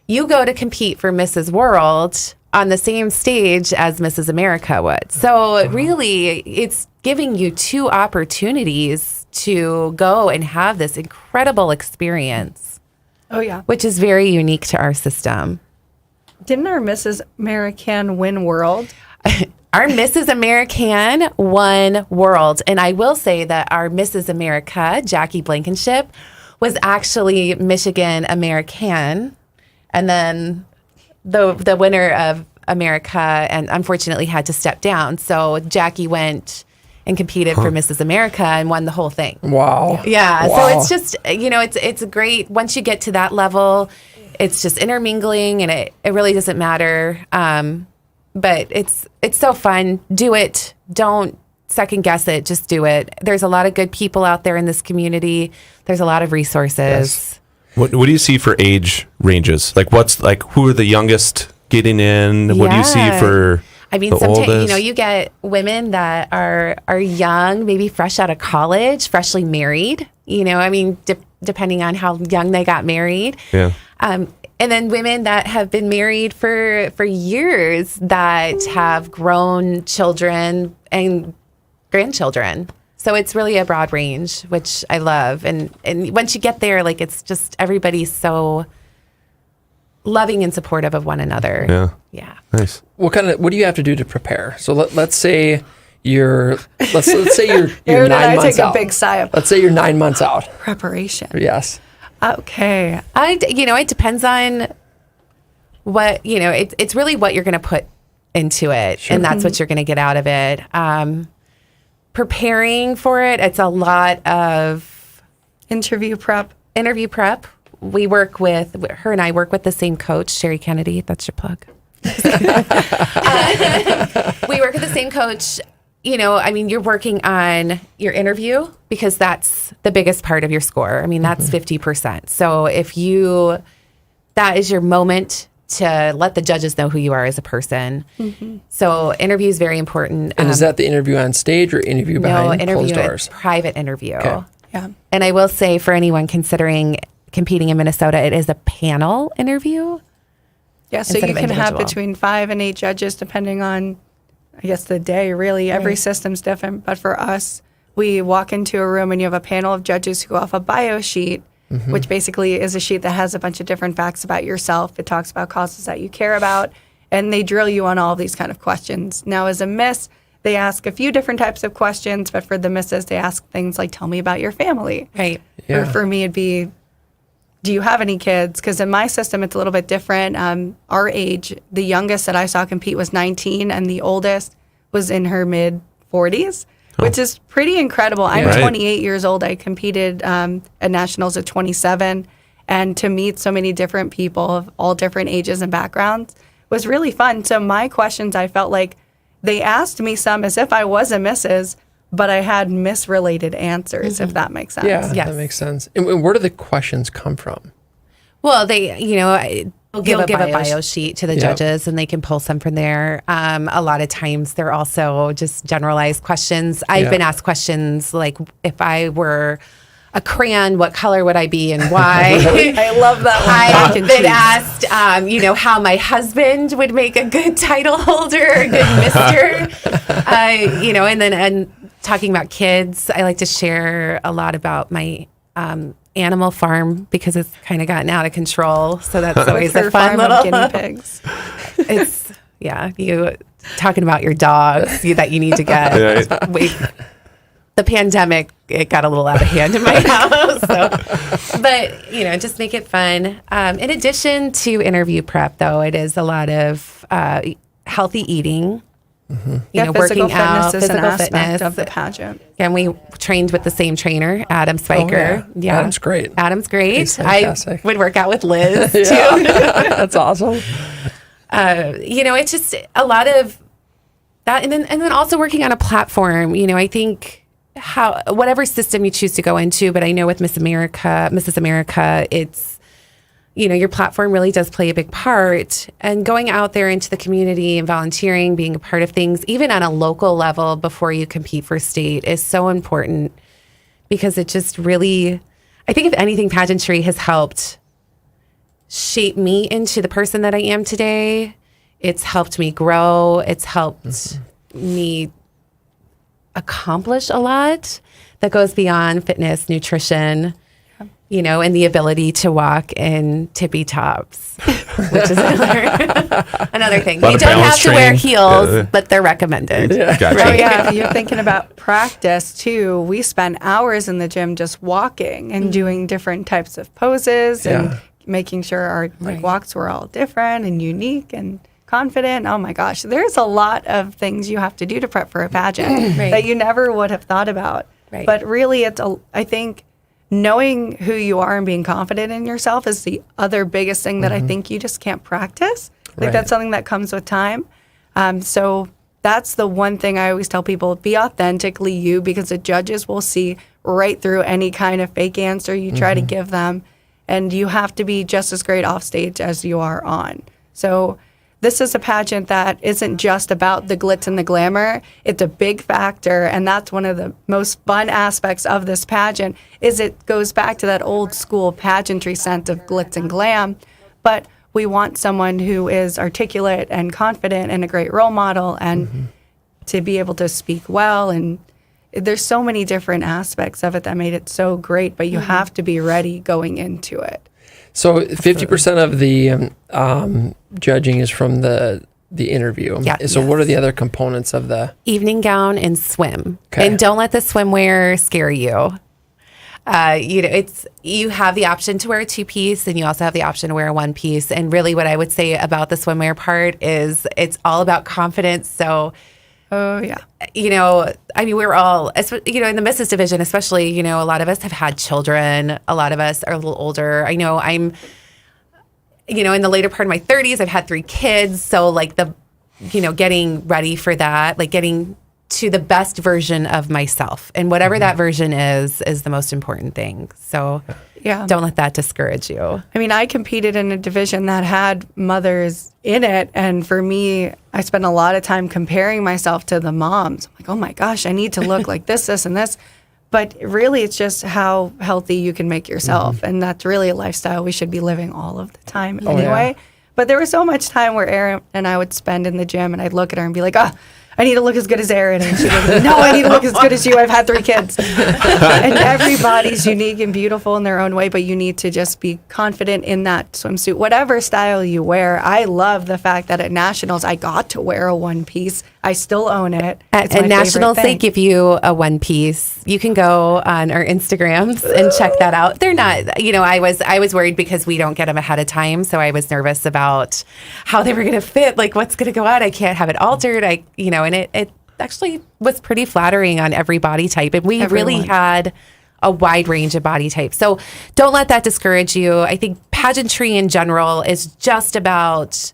you go to compete for Mrs. World on the same stage as Mrs. America would. So really, it's giving you 2 opportunities to go and have this incredible experience. Oh, yeah. Which is very unique to our system. Didn't our Mrs. American win World? Our Mrs. American won World. And I will say that our Mrs. America, Jackie Blankenship, was actually Michigan American. And then the winner of America and unfortunately had to step down. So Jackie went and competed for Mrs. America and won the whole thing. Wow. Yeah. Wow. So it's just, it's great. Once you get to that level, it's just intermingling and it really doesn't matter. But it's so fun. Do it. Don't second guess it. Just do it. There's a lot of good people out there in this community. There's a lot of resources. Yes. What do you see for age ranges? Who are the youngest getting in? What do you see for I mean, The sometimes, oldest. you get women that are young, maybe fresh out of college, freshly married, I mean, depending on how young they got married. Yeah. And then women that have been married for years that have grown children and grandchildren. So it's really a broad range, which I love. And once you get there, like, it's just everybody's so loving and supportive of one another. Yeah. Yeah. Nice. What do you have to do to prepare? So let's say you're let's say you're Aaron 9 and I months take out. a big sigh of Let's say you're 9 months out. preparation. Yes. Okay. It depends on what, it's really what you're going to put into it. And that's what you're going to get out of it. Preparing for it, it's a lot of Interview prep. interview prep. Her and I work with the same coach, Sherry Kennedy. That's your plug. We work with the same coach. You're working on your interview because that's the biggest part of your score. I mean, that's 50%. So that is your moment to let the judges know who you are as a person. So interview is very important. And is that the interview on stage or interview behind closed doors? Private interview. Okay. Yeah. And I will say, for anyone considering competing in Minnesota, it is a panel interview. Yeah, so Instead you of can have individual. between 5 and 8 judges depending on, I guess, the day, really. Every system's different. But for us, we walk into a room and you have a panel of judges who go off a bio sheet, which basically is a sheet that has a bunch of different facts about yourself. It talks about causes that you care about, and they drill you on all of these kind of questions. Now, as a miss, they ask a few different types of questions, but for the misses, they ask things like, tell me about your family. Right. Yeah. Or for me, it'd be, do you have any kids? Because in my system, it's a little bit different. Our age, the youngest that I saw compete was 19, and the oldest was in her mid 40s, which is pretty incredible. I'm Right. 28 years old. I competed at nationals at 27, and to meet so many different people of all different ages and backgrounds was really fun. So my questions, I felt like they asked me some as if I was a missus, but I had miss-related answers, if that makes sense. Yeah, Yes. that makes sense. And where do the questions come from? Well, they'll give a bio sheet. sheet to the Yep. judges, and they can pull some from there. A lot of times, they're also just generalized questions. I've Yeah. been asked questions like, if I were a crayon, what color would I be and why? I love that one. I've been asked, how my husband would make a good title holder, a good mister. And talking about kids, I like to share a lot about my animal farm because it's kind of gotten out of contrul. So that's always Her a fun farm little of guinea pigs. It's you talking about your dogs that you need to get. Yeah. The pandemic, it got a little out of hand in my house. But just make it fun. In addition to interview prep, though, it is a lot of healthy eating. Physical Working fitness out, is an physical aspect fitness. of the pageant. And we trained with the same trainer, Adam Spiker. yeah. Adam's great. Adam's great. He's fantastic. I would work out with Liz too. That's awesome. It's just a lot of that, and then also working on a platform. I think whatever system you choose to go into, but I know with Mrs. America, it's your platform really does play a big part, and going out there into the community and volunteering, being a part of things, even on a local level before you compete for state, is so important because it just really, I think if anything, pageantry has helped shape me into the person that I am today. It's helped me grow. It's helped me accomplish a lot that goes beyond fitness, nutrition, and the ability to walk in tippy tops, which is another thing. Lot You of don't have balance to wear training. heels, Yeah. but they're recommended. Gotcha. Oh yeah, if you're thinking about practice too, we spend hours in the gym just walking and doing different types of poses and making sure our walks were all different and unique and confident. Oh my gosh, there's a lot of things you have to do to prep for a pageant that you never would have thought about. Right. But really, I think knowing who you are and being confident in yourself is the other biggest thing that I think you just can't practice. Like Right. that's something that comes with time. So that's the one thing I always tell people, be authentically you, because the judges will see right through any kind of fake answer you try to give them. And you have to be just as great off stage as you are on. So this is a pageant that isn't just about the glitz and the glamour. It's a big factor, and that's one of the most fun aspects of this pageant is it goes back to that old school pageantry sense of glitz and glam, but we want someone who is articulate and confident and a great role model and to be able to speak well. And there's so many different aspects of it that made it so great, but you have to be ready going into it. So 50% of the judging is from the interview. Yeah. So what are the other components of the Evening gown and swim. Okay. And don't let the swimwear scare you. You have the option to wear a 2-piece, and you also have the option to wear a 1-piece. And really what I would say about the swimwear part is it's all about confidence. So, Oh, yeah. we're all, in the Mrs. division, especially, a lot of us have had children. A lot of us are a little older. I know I'm, in the later part of my 30s, I've had 3 kids. So like getting ready for that, like getting to the best version of myself, and whatever that version is the most important thing. So Yeah. don't let that discourage you. I mean, I competed in a division that had mothers in it. And for me, I spent a lot of time comparing myself to the moms. I'm like, oh my gosh, I need to look like this, and this. But really, it's just how healthy you can make yourself. And that's really a lifestyle we should be living all of the time anyway. But there was so much time where Erin and I would spend in the gym, and I'd look at her and be like, I need to look as good as Erin. And she'd be like, no, I need to look as good as you. I've had 3 kids. And everybody's unique and beautiful in their own way, but you need to just be confident in that swimsuit, whatever style you wear. I love the fact that at Nationals, I got to wear a 1-piece. I still own it. It's At my Nationals, favorite they thing. give you a 1-piece. You can go on our Instagrams and check that out. They're not, I was worried because we don't get them ahead of time. So I was nervous about how they were going to fit, like what's going to go on. I can't have it altered. And it actually was pretty flattering on every body type. And we really had a wide range of body types. So don't let that discourage you. I think pageantry in general is just about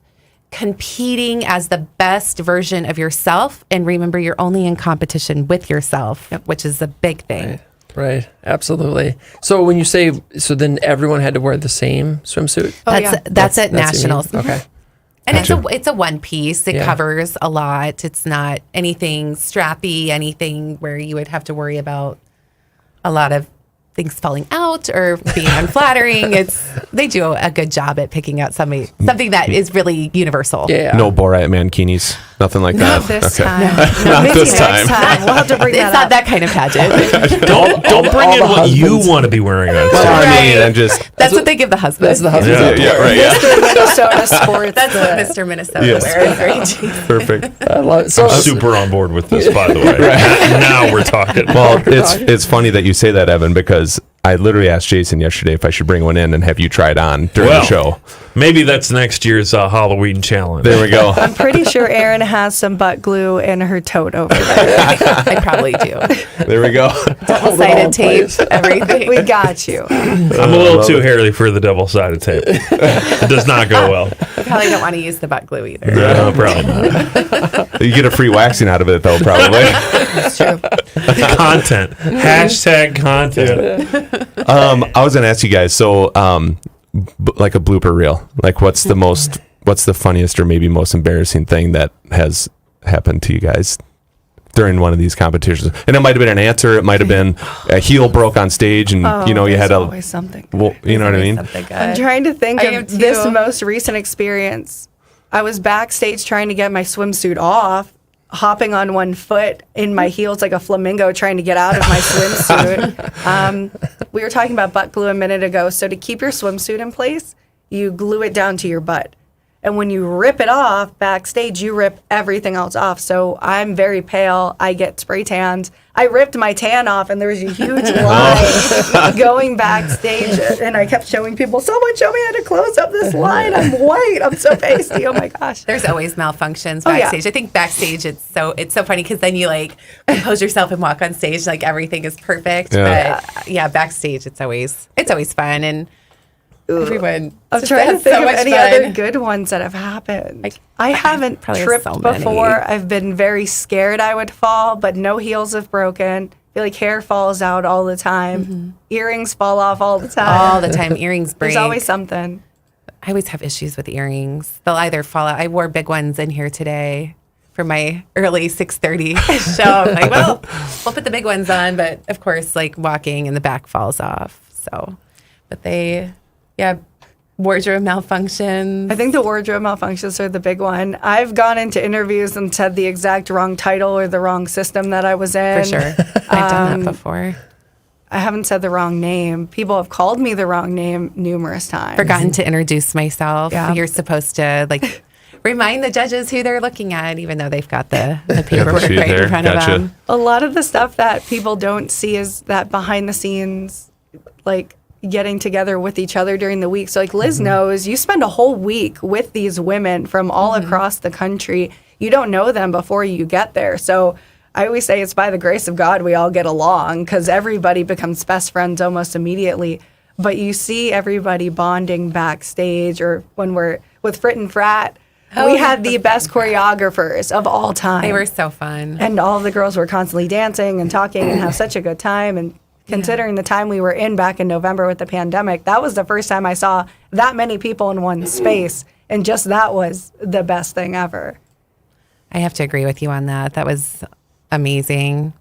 competing as the best version of yourself. And remember, you're only in competition with yourself, which is a big thing. Right. Absolutely. So when you say, so then everyone had to wear the same swimsuit? That's at Nationals. Okay. And it's a 1-piece. It Yeah. covers a lot. It's not anything strappy, anything where you would have to worry about a lot of things falling out or being unflattering. They do a good job at picking out something that is really universal. Yeah. No Borat mankinis, nothing like Not that. this time. Not Maybe this next time. We'll have to bring It's that not up. that kind of pageant. Don't bring in the what you husbands. want to be wearing on Well, stage. I mean, Right. I'm just That's what they give the husband. That's the husband. yeah, right, yeah, Mr. Minnesota Sports. That's what Mr. Minnesota Yes. wears. Right? perfect. I love it. So, I'm super on board with this, by the way. Now we're talking. Well, it's funny that you say that, Evan, because I literally asked Jason yesterday if I should bring one in and have you try it on during the show. Maybe that's next year's Halloween challenge. There we go. I'm pretty sure Erin has some butt glue in her tote over there. I probably do. There we go. Double-sided tape, everything. We got you. I'm a little too hairy for the double-sided tape. It does not go well. I probably don't want to use the butt glue either. No, probably not. You get a free waxing out of it, though, probably. It's true. Content. Hashtag content. I was going to ask you guys, so like a blooper reel, like what's the funniest or maybe most embarrassing thing that has happened to you guys during one of these competitions? And it might have been an answer. It might have been a heel broke on stage and, you had there's always something. well, you know what I mean? Something good. I'm trying to think I am of this too. most recent experience. I was backstage trying to get my swimsuit off, hopping on one foot in my heels like a flamingo trying to get out of my swimsuit. We were talking about butt glue a minute ago. So to keep your swimsuit in place, you glue it down to your butt. And when you rip it off backstage, you rip everything else off. So I'm very pale. I get spray tanned. I ripped my tan off, and there was a huge line going backstage. And I kept showing people, someone show me how to close up this line. I'm white. I'm so pasty. Oh, my gosh. There's always malfunctions Oh, yeah. backstage. I think backstage it's so funny because then you like compose yourself and walk on stage like everything is perfect. Yeah. But backstage it's always fun and everyone. I'm just trying to has think so of much any fun. other good ones that have happened. I haven't probably have tripped so many. before. I've been very scared I would fall, but no heels have broken. I feel like hair falls out all the time. Earrings fall off all the time. All the time. Earrings break. There's always something. I always have issues with earrings. They'll either fall out. I wore big ones in here today for my early 6:30 show. I'm like, well, we'll put the big ones on, but of course, like walking and the back falls off. So, but wardrobe malfunctions. I think the wardrobe malfunctions are the big one. I've gone into interviews and said the exact wrong title or the wrong system that I was in. For sure. I've done that before. I haven't said the wrong name. People have called me the wrong name numerous times. Forgotten to introduce myself. Yeah. You're supposed to like remind the judges who they're looking at, even though they've got the paperwork sheet right there. in front of Gotcha. them. A lot of the stuff that people don't see is that behind the scenes, like getting together with each other during the week. So like Liz knows, you spend a whole week with these women from all across the country. You don't know them before you get there. So I always say it's by the grace of God we all get along, because everybody becomes best friends almost immediately. But you see everybody bonding backstage, or when we're with Frit and Frat, we had the best choreographers of all time. They were so fun. And all the girls were constantly dancing and talking and have such a good time. And considering the time we were in back in November with the pandemic, that was the first time I saw that many people in one space. And just that was the best thing ever. I have to agree with you on that. That was amazing.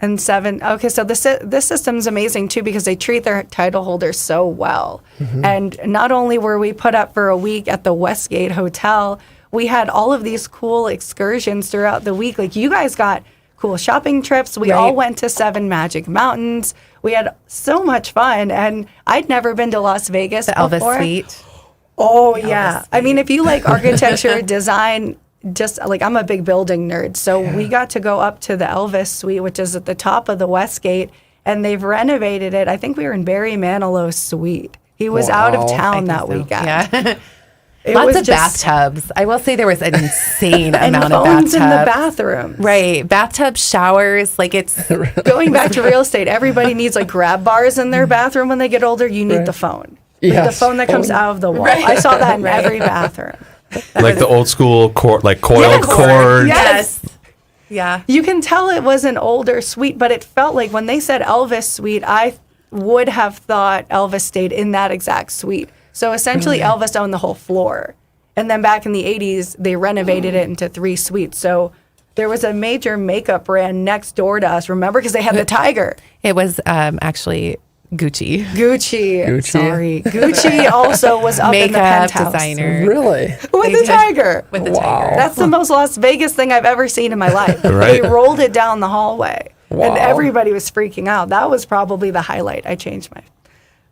And okay, so this system's amazing too, because they treat their title holders so well. And not only were we put up for a week at the Westgate Hotel, we had all of these cool excursions throughout the week. Like, you guys got cool shopping trips. We all went to 7 Magic Mountains. We had so much fun. And I'd never been to Las Vegas before. Elvis Suite. Oh, yeah. I mean, if you like architecture, design, just like, I'm a big building nerd. So we got to go up to the Elvis Suite, which is at the top of the Westgate, and they've renovated it. I think we were in Barry Manilow's suite. He was out of town that weekend. Yeah. It Lots was of just- bathtubs. I will say there was an insane and amount of phones bathtubs. in the bathroom. Right. Bathtub showers. Like, it's Going back to real estate, everybody needs like grab bars in their bathroom when they get older. You need the phone. Like, the phone that comes out of the wall. I saw that in every bathroom. Like the old school like coiled cord. Yes. Yeah. You can tell it was an older suite, but it felt like when they said Elvis Suite, I would have thought Elvis stayed in that exact suite. So essentially, Elvis owned the whole floor. And then back in the 80s, they renovated it into 3 suites. So there was a major makeup brand next door to us, remember? Because they had the tiger. It was actually Gucci. Gucci. Sorry. Gucci also was up in the Makeup penthouse. designer. Really? With the tiger. With the tiger. That's the most Las Vegas thing I've ever seen in my life. Right. They rolled it down the hallway. Wow. And everybody was freaking out. That was probably the highlight.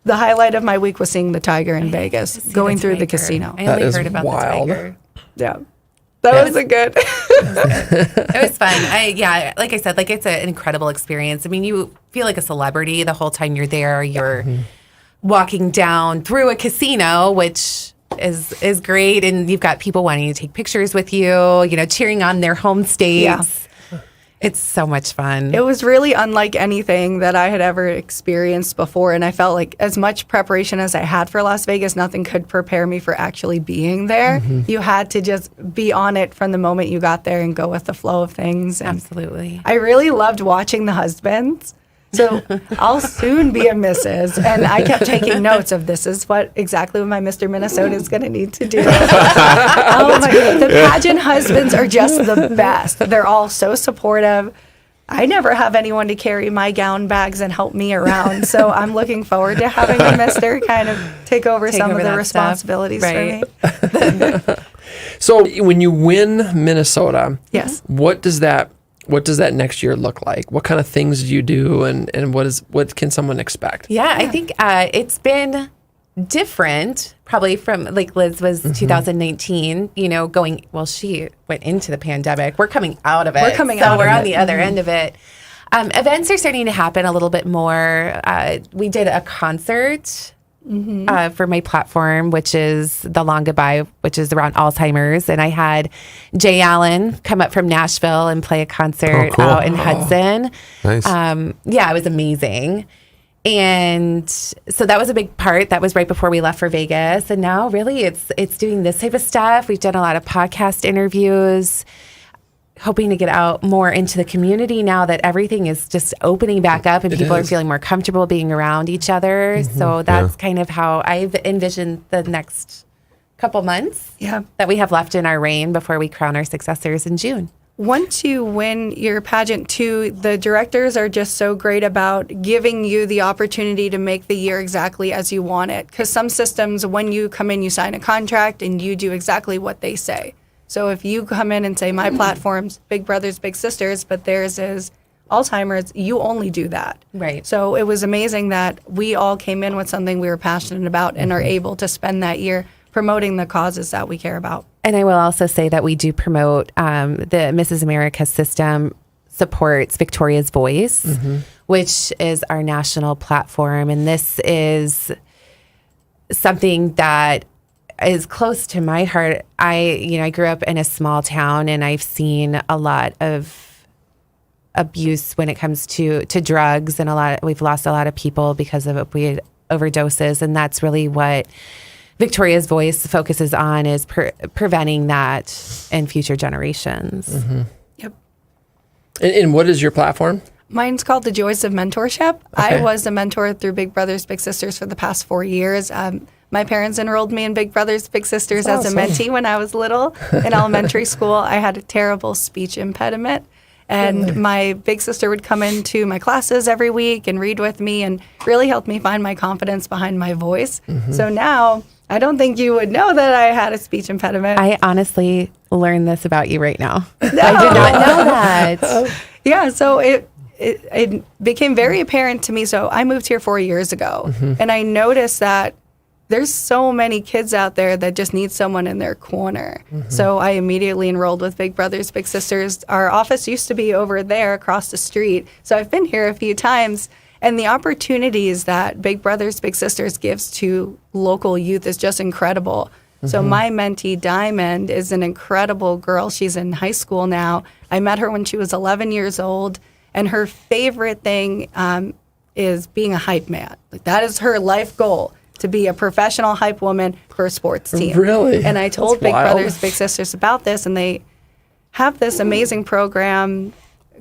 The highlight of my week was seeing the tiger in Vegas, going through the casino. I only is heard about wild. the tiger. Yeah. That was a good. It was fun. Like I said, like, it's an incredible experience. I mean, you feel like a celebrity the whole time you're there. You're walking down through a casino, which is great, and you've got people wanting to take pictures with you, cheering on their home states. Yeah. It's so much fun. It was really unlike anything that I had ever experienced before. And I felt like as much preparation as I had for Las Vegas, nothing could prepare me for actually being there. You had to just be on it from the moment you got there and go with the flow of things. And Absolutely. I really loved watching the husbands. So I'll soon be a Mrs. And I kept taking notes of this is exactly what my Mr. Minnesota is going to need to do. Oh my God. The pageant husbands are just the best. They're all so supportive. I never have anyone to carry my gown bags and help me around. So I'm looking forward to having a Mister kind of take over some of the that responsibilities stuff. for me. So when you win Minnesota, Yes. what does that next year look like? What kind of things do you do, and what can someone expect? Yeah, I think it's been different, probably from, like, Liz was 2019, she went into the pandemic. We're coming out of it. We're coming out we're of on it. the other end of it. Events are starting to happen a little bit more. We did a concert for my platform, which is The Long Goodbye, which is around Alzheimer's. And I had Jay Allen come up from Nashville and play a concert out in Hudson. Nice. It was amazing. And so that was a big part. That was right before we left for Vegas. And now really it's doing this type of stuff. We've done a lot of podcast interviews, hoping to get out more into the community now that everything is just opening back up and people are feeling more comfortable being around each other. So that's kind of how I've envisioned the next couple months Yeah. that we have left in our reign before we crown our successors in June. Once you win your pageant too, the directors are just so great about giving you the opportunity to make the year exactly as you want it. Because some systems, when you come in, you sign a contract and you do exactly what they say. So if you come in and say, my platform's Big Brothers, Big Sisters, but theirs is Alzheimer's, you only do that. Right. So it was amazing that we all came in with something we were passionate about and are able to spend that year promoting the causes that we care about. And I will also say that we do promote the Mrs. America system supports Victoria's Voice, which is our national platform. And this is something that is close to my heart. I grew up in a small town, and I've seen a lot of abuse when it comes to drugs, and we've lost a lot of people because of opioid overdoses, and that's really what Victoria's Voice focuses on, is preventing that in future generations. Yep. And what is your platform? Mine's called The Joys of Mentorship. Okay. I was a mentor through Big Brothers Big Sisters for the past 4 years. My parents enrolled me in Big Brothers Big Sisters as a mentee when I was little. In elementary school, I had a terrible speech impediment. And my big sister would come into my classes every week and read with me and really helped me find my confidence behind my voice. So now, I don't think you would know that I had a speech impediment. I honestly learned this about you right now. I did not know that. Yeah, so it became very apparent to me. So I moved here 4 years ago, and I noticed that there's so many kids out there that just need someone in their corner. So I immediately enrolled with Big Brothers Big Sisters. Our office used to be over there across the street. So I've been here a few times, and the opportunities that Big Brothers Big Sisters gives to local youth is just incredible. So my mentee, Diamond, is an incredible girl. She's in high school now. I met her when she was 11 years old, and her favorite thing is being a hype man. Like, that is her life goal, to be a professional hype woman for a sports team. Really? And I told That's Big wild. Brothers Big Sisters about this, and they have this amazing program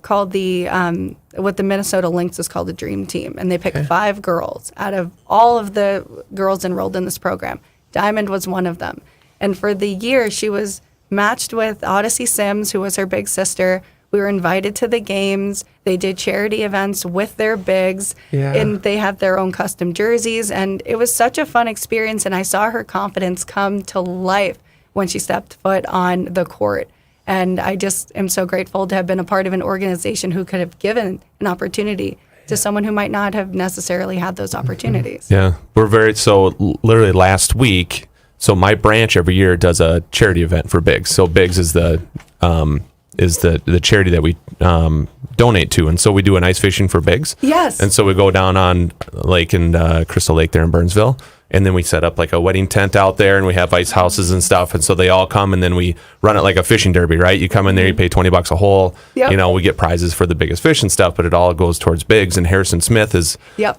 called what the Minnesota Lynx is called the Dream Team. And they pick 5 girls out of all of the girls enrolled in this program. Diamond was one of them. And for the year, she was matched with Odyssey Sims, who was her big sister. We were invited to the games. They did charity events with their bigs, and they had their own custom jerseys. And it was such a fun experience. And I saw her confidence come to life when she stepped foot on the court. And I just am so grateful to have been a part of an organization who could have given an opportunity to someone who might not have necessarily had those opportunities. Yeah, literally last week. So my branch every year does a charity event for Bigs. So Bigs is the charity that we donate to, and so we do an ice fishing for Bigs. Yes. And so we go down on Lake and Crystal Lake there in Burnsville, and then we set up like a wedding tent out there, and we have ice houses and stuff, and so they all come, and then we run it like a fishing derby, right? You come in there, you pay $20 a hole. Yep. You know, we get prizes for the biggest fish and stuff, but it all goes towards Bigs. And Harrison Smith is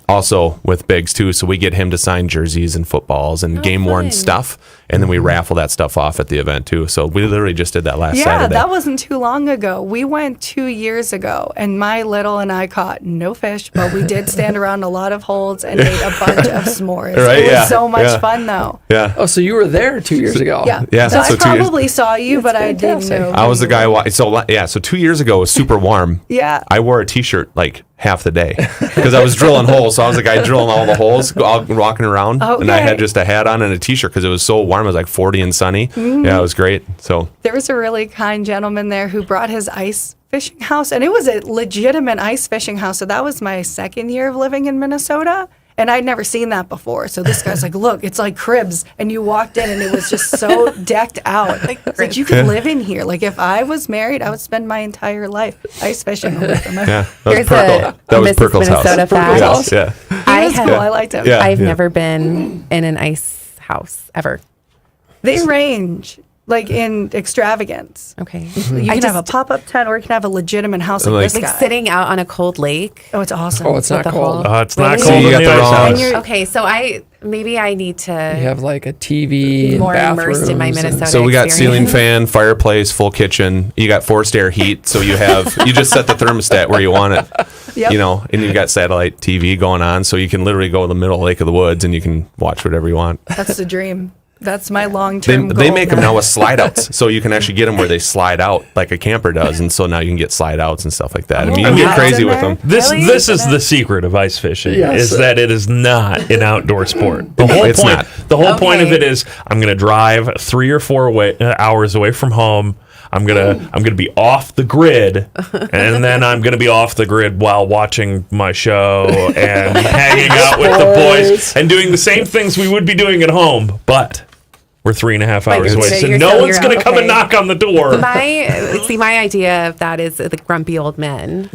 also with Bigs too, so we get him to sign jerseys and footballs and game worn stuff, and then we raffle that stuff off at the event too. So we literally just did that last Saturday. Yeah, that wasn't too long ago. We went 2 years ago, and my little and I caught no fish, but we did stand around a lot of holes and ate a bunch of s'mores. Right, It was so much fun, though. Yeah. Oh, so you were there 2 years ago. Yeah. So, So I 2 years probably saw you, but I didn't fantastic. know. I was the guy. So 2 years ago it was super warm. Yeah. I wore a t-shirt like half the day because I was drilling holes. So I was the guy drilling all the holes, walking around, and I had just a hat on and a t-shirt because it was so warm. It was like 40 and sunny. Yeah, it was great. So There was a really kind gentleman there who brought his ice fishing house, and it was a legitimate ice fishing house. So that was my second year of living in Minnesota. And I'd never seen that before. So this guy's like, look, it's like cribs. And you walked in and it was just so decked out. It's like, you could live in here. Like, if I was married, I would spend my entire life ice fishing with him. yeah, Here's a that was Mrs. Perkle's Minnesota house. fact. House, yeah. He was cool. I liked him. Yeah. I've never been in an ice house ever. They range like in extravagance. Okay. You can have a pop-up tent, or you can have a legitimate house like this like guy. sitting out on a cold lake. Oh, it's awesome. Oh, it's not the cold. whole- It's not Really? cold You in got the the ice wrong- house. you're- Okay, so maybe I need to You have like a TV, more and immersed in my bathrooms and- Minnesota. So we got ceiling experience. fan, fireplace, full kitchen. You got forced air heat, so you just set the thermostat where you want it. Yep. You know, and you got satellite TV going on, so you can literally go in the middle of Lake of the Woods and you can watch whatever you want. That's the dream. That's my long-term goal. They make them now with slide outs, so you can actually get them where they slide out like a camper does, and so now you can get slide outs and stuff like that. I mean, you can get crazy with them. This is the secret of ice fishing is that it is not an outdoor sport. The whole point of it is I'm going to drive 3 or 4 hours away from home. I'm gonna be off the grid, and then I'm gonna be off the grid while watching my show and hanging out with the boys and doing the same things we would be doing at home, but we're 3.5 hours away, so no one's going to come and knock on the door. My idea of that is the grumpy old men.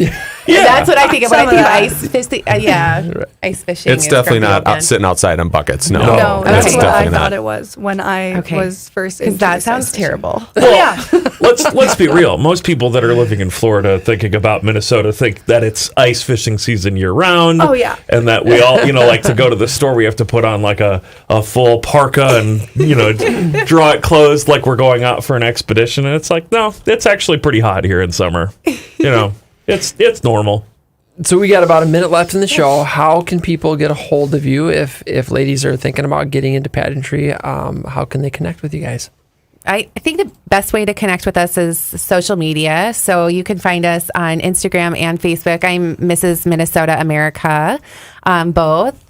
That's what I think of when I think of ice fishing. Ice fishing. It's definitely not sitting outside in buckets. No, that's what I thought it was when I was first. That sounds terrible. Well, let's be real. Most people that are living in Florida thinking about Minnesota think that it's ice fishing season year round. Oh yeah, and that we all like to go to the store. We have to put on like a full parka and draw it closed like we're going out for an expedition. And it's like, no, it's actually pretty hot here in summer. It's normal. So we got about a minute left in the show. How can people get a hold of you if ladies are thinking about getting into pageantry? How can they connect with you guys? I think the best way to connect with us is social media. So you can find us on Instagram and Facebook. I'm Mrs. Minnesota America, both.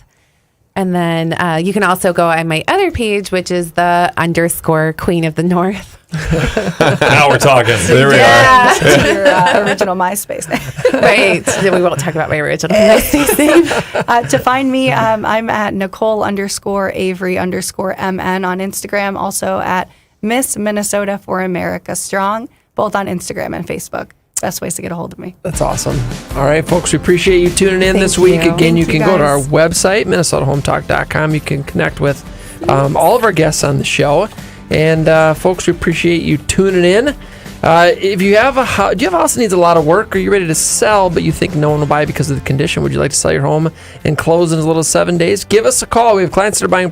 And then you can also go on my other page, which is the _ Queen of the North. Now we're talking. There we are. Your original MySpace name. Right. We won't talk about my original MySpace name. To find me, I'm at Nicole _Avery _MN on Instagram. Also at Miss Minnesota for America Strong, both on Instagram and Facebook. Best ways to get a hold of me. That's awesome. All right, folks, we appreciate you tuning in this week. Again, you can go to our website, minnesotahometalk.com. You can connect with all of our guests on the show. And folks, we appreciate you tuning in. If you have do you have a house that needs a lot of work, or you're ready to sell, but you think no one will buy because of the condition? Would you like to sell your home and close in as little as 7 days? Give us a call. We have clients that are buying